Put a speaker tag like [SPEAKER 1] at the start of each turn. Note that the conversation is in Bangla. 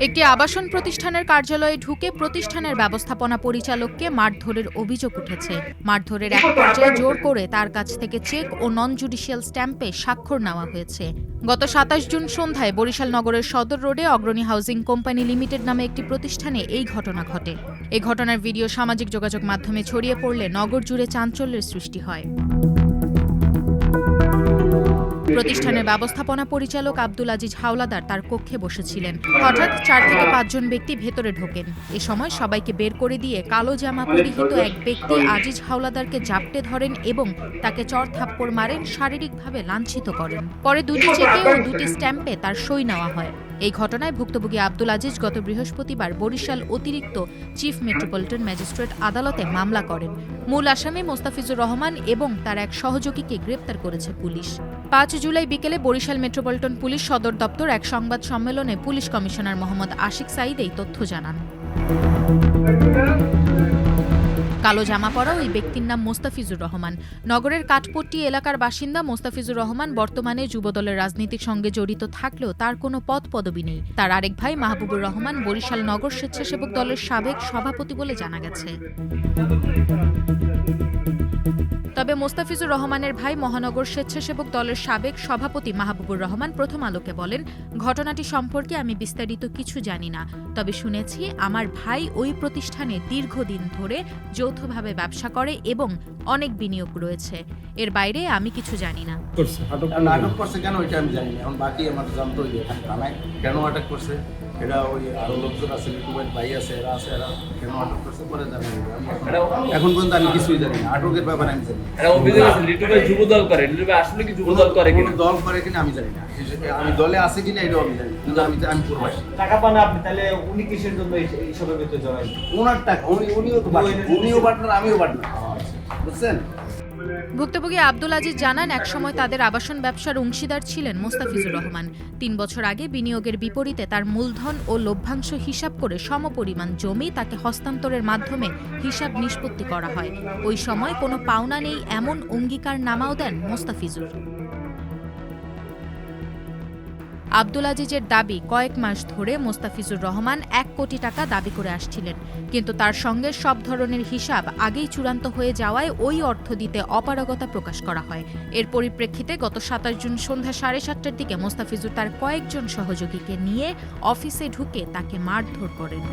[SPEAKER 1] একটি আবাসন প্রতিষ্ঠানের কার্যালয়ে ঢুকে প্রতিষ্ঠানের ব্যবস্থাপনা পরিচালককে মারধরের অভিযোগ উঠেছে। মারধরের এক পর্যায়ে জোর করে তার কাছ থেকে চেক ও নন জুডিশিয়াল স্ট্যাম্পে স্বাক্ষর নেওয়া হয়েছে। গত ২৭ জুন সন্ধ্যায় বরিশাল নগরের সদর রোডে অগ্রণী হাউজিং কোম্পানি লিমিটেড নামে একটি প্রতিষ্ঠানে এই ঘটনা ঘটে। এই ঘটনার ভিডিও সামাজিক যোগাযোগ মাধ্যমে ছড়িয়ে পড়লে নগর জুড়ে চাঞ্চল্যের সৃষ্টি হয়। প্রতিষ্ঠানের ব্যবস্থাপনা পরিচালক আব্দুল আজিজ হাওলাদার তার কক্ষে বসেছিলেন। হঠাৎ ৪ থেকে ৫ জন ব্যক্তি ভেতরে ঢোকেন। এ সময় সবাইকে বের করে দিয়ে কালো জামা পরিহিত এক ব্যক্তি আজিজ হাওলাদারকে জাপটে ধরেন এবং তাকে চড় থাপ্পড় মারেন, শারীরিকভাবে লাঞ্ছিত করেন। পরে দুটি চেকে ও দুটি স্ট্যাম্পে তার সই নেওয়া হয়। এই ঘটনায় ভুক্তভোগী আব্দুল আজিজ গত বৃহস্পতিবার বরিশাল অতিরিক্ত চিফ মেট্রোপলিটন ম্যাজিস্ট্রেট আদালতে মামলা করেন। মূল আসামি মোস্তাফিজুর রহমান এবং তার এক সহযোগীকে গ্রেপ্তার করেছে পুলিশ। ৫ জুলাই বিকেলে বরিশাল মেট্রোপলিটন পুলিশ সদর দপ্তর এক সংবাদ সম্মেলনে পুলিশ কমিশনার মোহাম্মদ আশিক সাঈদ এই তথ্য জানান। কালো জামা পরা ওই ব্যক্তির নাম মোস্তাফিজুর রহমান। নগরের কাঠপট্টি এলাকার বাসিন্দা মোস্তাফিজুর রহমান বর্তমানে যুবদলের রাজনীতির সঙ্গে জড়িত থাকলেও তার কোনো পদ পদবি নেই। তার আরেক ভাই মাহবুবুর রহমান বরিশাল নগর স্বেচ্ছাসেবক দলের সাবেক সভাপতি বলে জানা গেছে। তবে মোস্তাফিজুর রহমানের ভাই মহানগর স্বেচ্ছাসেবক দলের সাবেক সভাপতি মাহবুবুর রহমান প্রথম আলোকে বলেন, ঘটনাটি সম্পর্কে আমি বিস্তারিত কিছু জানি না, তবে শুনেছি আমার ভাই ওই প্রতিষ্ঠানে দীর্ঘদিন ধরে যৌথভাবে ব্যবসা করে এবং অনেক বিনিয়োগ রয়েছে। এর বাইরে আমি কিছু জানি না।
[SPEAKER 2] আটক করছে কেন এটা আমি জানি না। এখন বাকি আমার জানতে হইবে এখানে থানায় কেন আটক করছে, এটা ওই আরো লোকজন আছে, ইউটিউবের ভাই আছে, এরা আছে, এরা কেন আটক করছে পরে জানি। এখন পর্যন্ত আমি কিছুই জানি না, আটকের ব্যাপারে আমি জানি না।
[SPEAKER 3] এটা অভিযোগ আছে লিটু ভাই যুবদল করে, লিটু ভাই আসলে কি যুবদল করে কিনা,
[SPEAKER 2] দল করে কিনা আমি জানি না, আমি দলে আছে কিনা এটাও আমি জানি না, কিন্তু আমি প্রবাসী।
[SPEAKER 4] টাকা পান আপনি, তাহলে উনি কিসের জন্য এইসবের ভিতরে জড়াই?
[SPEAKER 2] ওনার টাকা, উনিও পার্টনার আমিও পার্টনার, বুঝছেন?
[SPEAKER 1] ভুক্তভোগী আব্দুল আজিজ জানান, একসময় তাদের আবাসন ব্যবসার অংশীদার ছিলেন মোস্তাফিজুর রহমান। ৩ বছর আগে বিনিয়োগের বিপরীতে তার মূলধন ও লভ্যাংশ হিসাব করে সমপরিমাণ জমি তাকে হস্তান্তরের মাধ্যমে হিসাব নিষ্পত্তি করা হয়। ওই সময় কোনো পাওনা নেই এমন অঙ্গীকারনামাও দেন মোস্তাফিজুর। আব্দুল আজিজের দাবি, কয়েক মাস ধরে মোস্তাফিজুর রহমান ১ কোটি টাকা দাবি করে আসছিলেন, কিন্তু তার সঙ্গে সব ধরনের হিসাব আগেই চূড়ান্ত হয়ে যাওয়ায় ওই অর্থ দিতে অপারগতা প্রকাশ করা হয়। এর পরিপ্রেক্ষিতে গত ২৭ জুন সন্ধ্যা ৭:৩০টার দিকে মোস্তাফিজুর তার কয়েকজন সহযোগীকে নিয়ে অফিসে ঢুকে তাকে মারধর করেন।